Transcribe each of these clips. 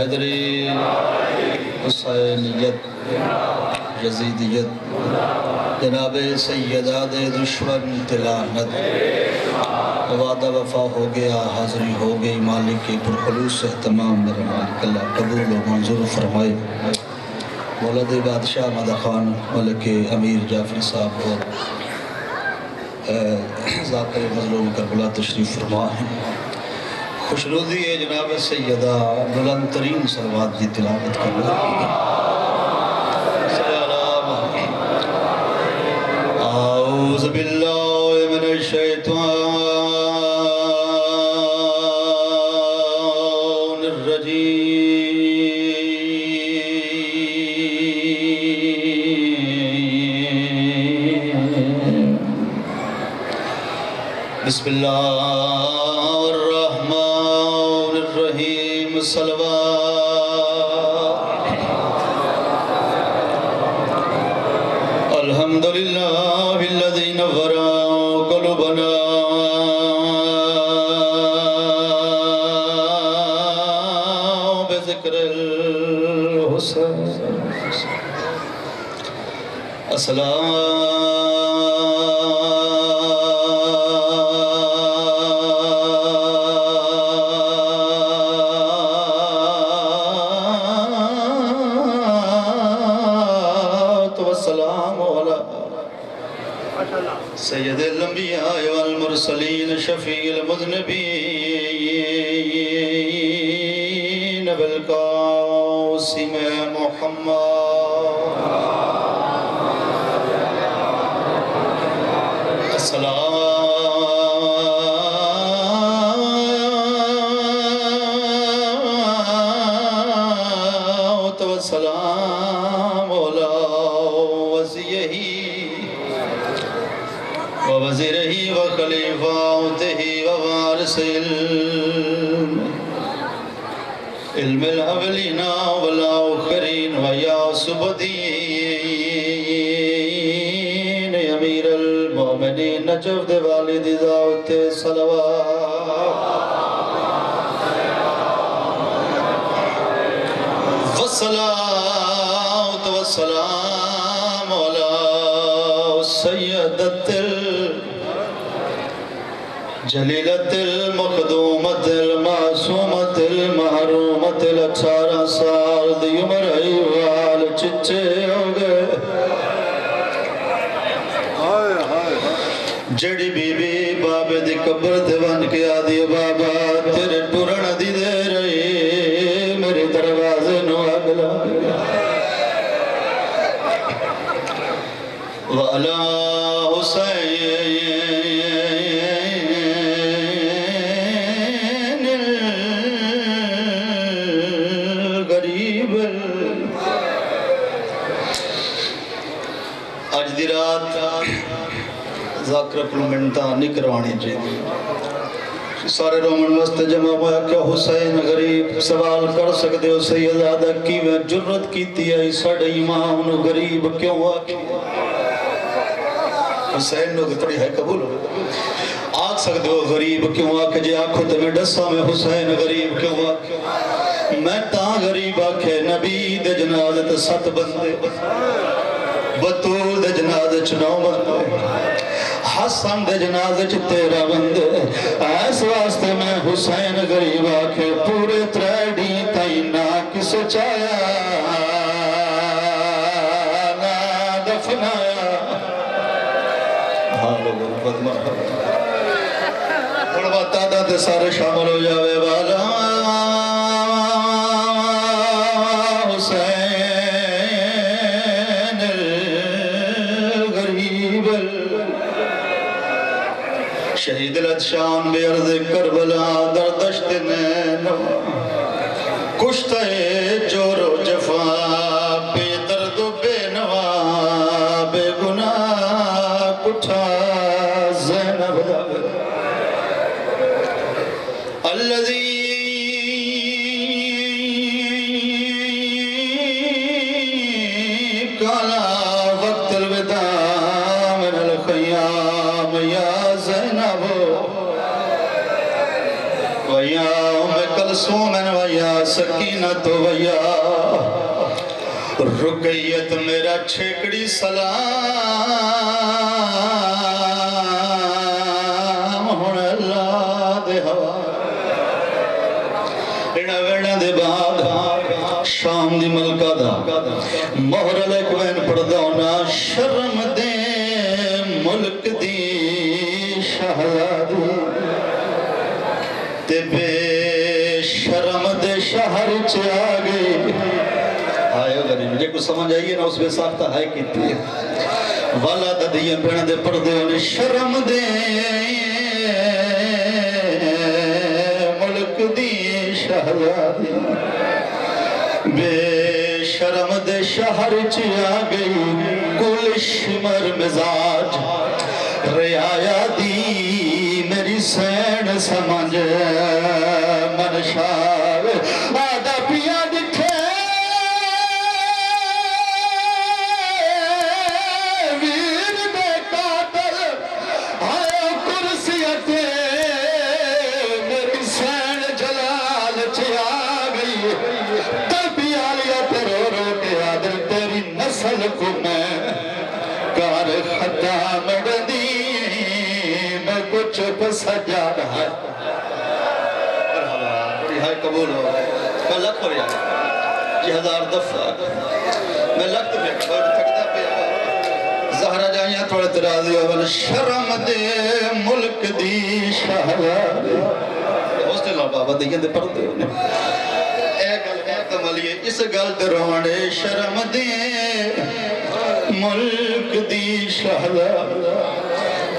حیدری حسینیت یزیدیت جناب سیداد دشمن تلانت وعدہ وفا ہو گیا، حاضری ہو گئی، مالک کی پرخلوص اہتمام میرے مالک اللہ قبول و منظور فرمائے۔ مولد بادشاہ مدہ خان ملک امیر جعفری صاحب اور ذاکر مظلوم کربلا تشریف فرما ہیں۔ خوشنودی ہے جناب سیدہ بلند ترین صلوات کی تلاوت کر رہے ہیں۔ اعوذ باللہ من الشیطان الرجیم بسم اللہ الرحمن الرحیم صلوات الحمدللہ الذی نور قلوبنا بذکر الحسین سید الانبیاء والمرسلین شفیع المذنبین بالقاسم محمد الصلاة والسلام علی وصیہ ووزیرہ وخلیفاتہ ووارث علم الاولین والآخرین ویاسب الدین امیر المومنین نجف والد ذات صلوات والصلاة والسلام علی سیدت جلیلت المخدومت المعصومت المحرومت 18 سال دی عمر ایوال چچے ہو گئے جڑی بی بی بابے دی قبر دیوان کے آدھی بابا تیرے ٹورن دی دے رہی میرے دروازے نو اگلا وعلا حسین الغریب آج دی رات ذاکر پلومنٹا نکروانی چاہیے سارے رومن وسط جمع ہوا کہ حسین غریب سوال کر سکتے ہو سیدادہ کی وہ جرت کیتی ہے ساڑھے امام نو غریب کیوں آکھی حسین نو گتڑی ہے قبول ہو آگ سکتے ہو غریب کیوں آکھے جے آنکھو تے میں ڈسا میں حسین غریب کیوں آکھے میں تاں غریب آکھے نبی دے جنازت 7 بندے بطول دے جنازت 9 بندے حسن دے جنازت 13 بندے ایس واسطے میں حسین غریب آکھے پورے تریڈی تائیں نہ کس چایا نہ دفنایا بڑھوا تعداد سارے شامل ہو جاوے والا حسین الغریب شہید الادشان بے عرض کربلا در دشت نینو کشتہ جور و جفا بے درد و بے نوا بے گناہ کٹھا زینب الذي قال وقت الوداع من الخيام يا زينب ويا أم کلثوم ویا سکینت ویا رقیت میرا چھیکڑی سلام ہون اللہ دے ہوا ویڑا دے بعد شام دی ملکہ دا مہر لیکوین پردونا شرم دے ملک دی شہزادی تے بے شرم دے شہر چے آگئی آئے غریب جے کو سمجھ آئیے نا اس بے ساختہ ہے کیتی ہے والا ددیاں پیڑا دے پردونا شرم دے ملک دی شہزادی بے شرم دے شہر چی آگئی کل شمر مزاج رعایا دی میری سین سمجھ منشار آدھا پیا دکھے ویر دے قاتل آیا کرسیتے میری سین جلال چی آگئی نسل کو میں کار خطا مڑدی میں کچھ سجا رہا ہے رہائی قبول ہو میں لگ پر یاد جی ہزار دفعہ میں لگت میں تھکتا پہ زہرہ جائیاں تھوڑے ترازی اول شرم دے ملک دی شہزادی ہوستے لا بابا دیکھیں دے پردے ہونے اس گل تے روانے شرم دے ملک دی شہزادی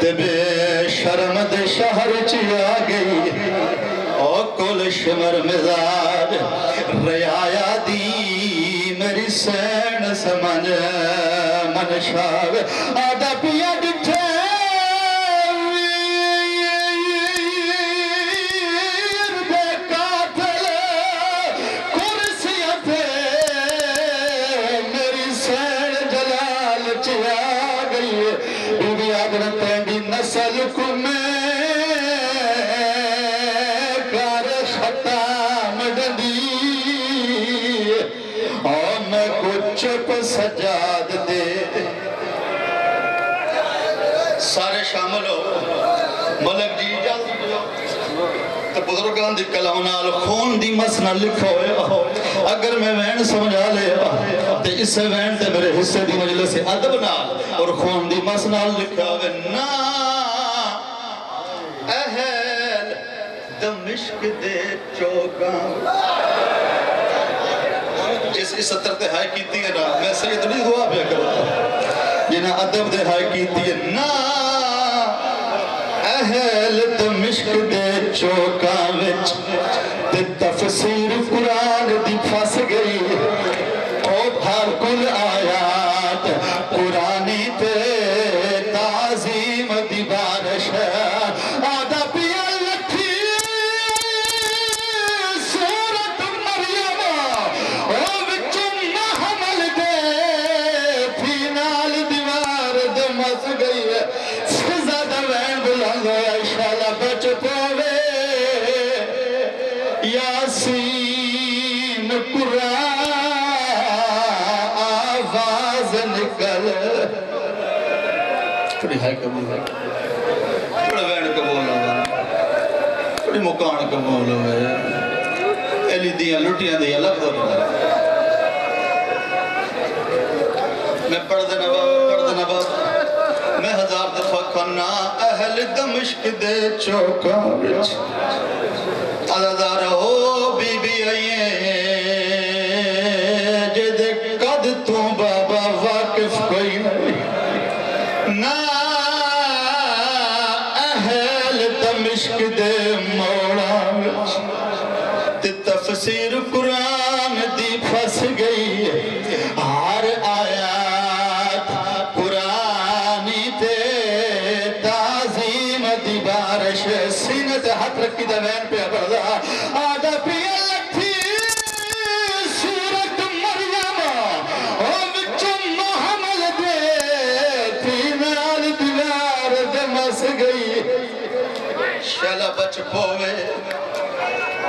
تے بے شرم دے شہر چی آگئی او کل شمر مزاج رعایا دی میری سین سمجھ منشاو آدھا پیا ڈٹھے نسل کو میں کار خطا مڈدی اور میں کچھ سجاد دے سارے شامل ہو ملک جی اجازت دو تو بزرگان دی کلامنال خون دی مسنہ لکھو اگر میں وین سمجھا لے تے اس سے وین تے میرے حصے دی مجلس ادب نال اور خون دی مسنہ لکھا ہوئے نا اہل دمشق دے چوکاں جس اس سطر تے ہائے کیتی ہے نا میں سید نہیں دعا پہ کرتا جنہاں ادب دے ہائے کیتی ہے نا اہل دمشق دے چوکاں وچ تے تفسیر قرآن دی پھس گئی او بھار کل آیات قرآنی تے تعظیم دی بارش آدھا پیا لکھی سورت مریم او وچوں محمل دے تھی نال دیوار دمس گئی زیادہ وین بلند ہویا انشاءاللہ بچ پوے یاسین قرآن آواز نکل تھوڑی ہائی قبول ہے تھوڑا وین قبول ہوگا تھوڑی مکان قبول ہوئے ایلی دیاں لٹیاں دیاں لفظ ہوگا میں پڑھ دینا باب میں ہزار دفعہ کھانا اہل دمشق دے چوکاں وچ عزادار ہو بی بی آئیے جدے قد تو بابا واقف کوئی نہیں نا اہل دمشق دے موڑا وچ تے تفسیر قرآن دی پھس گئی ہر آیات قرآنی تے تعظیم دی بارش سینت ہاتھ رکھی دے وین پہ بڑھا آدھا پیا لکھی سورت مریم او وچوں محمل دے تھی نال دیوار دمس گئی شالا بچ پوے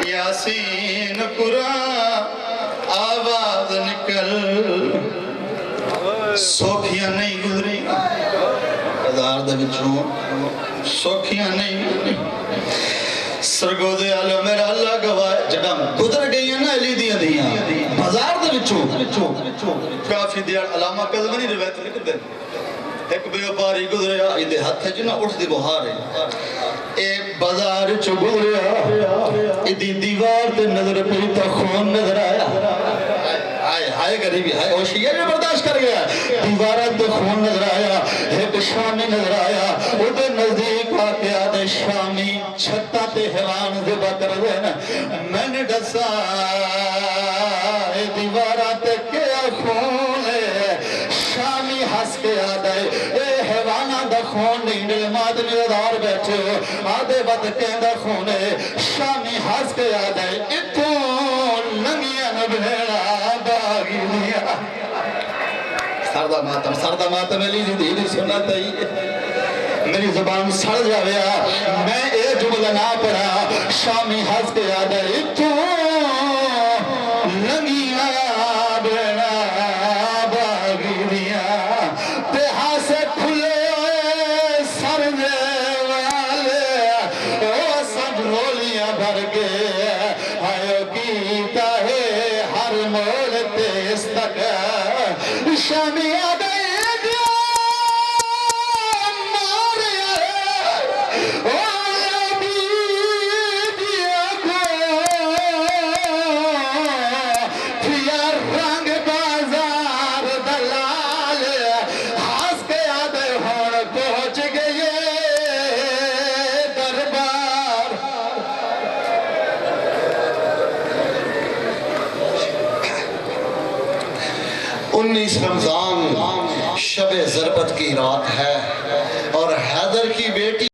یا یاسین قرآن آواز نکل سوکھیاں نہیں گزری بازار دے وچوں سوکھیاں نہیں سرگودے آلو میرا اللہ گواہ جڑا گزر گئی ہیں نا علی دیاں دیاں بازار دے وچوں کافی دیار علامہ قزوینی روایت لکھ دیں ایک بیوپاری گزریا ایدے ہاتھ ہے جنہ اٹھ دی بہار ہے اے بازار چو گزریا ایدی دیوار تے نظر پہ تا خون نظر آیا ہائے غریبی ہائے وہ شیعہ جو برداشت کر گیا دیوارت تے خون نظر آیا ایک شامی نظر آیا ادھے نزدیک آتے آدھے شامی چھتا تے حیوان زبا کر دینا میں نے ڈسا دیوارت کیا خون ہے شامی ہس کے آدھے اے حیوانہ دا خون نہیں نلمات نیدار بیٹھے ہو آدھے بد کہندہ خون ہے شامی ہس کے آدھے اتوں لنگیاں بھیڑا باغی دیا سردہ ماتم علی دیدی سننا تھی میری زبان سڑ جاویا میں اے جملہ نہ پڑھا شامی ہس کے آدھے اتوں لنگیاں بھیڑا باغی دیا تہا سے کھلے سر دے والے او سب رولیاں بھر گئے آئیو کیتا ہے ہر مول تیس تک شامی آدھے رمضان شب ضربت کی رات ہے اور حیدر کی بیٹی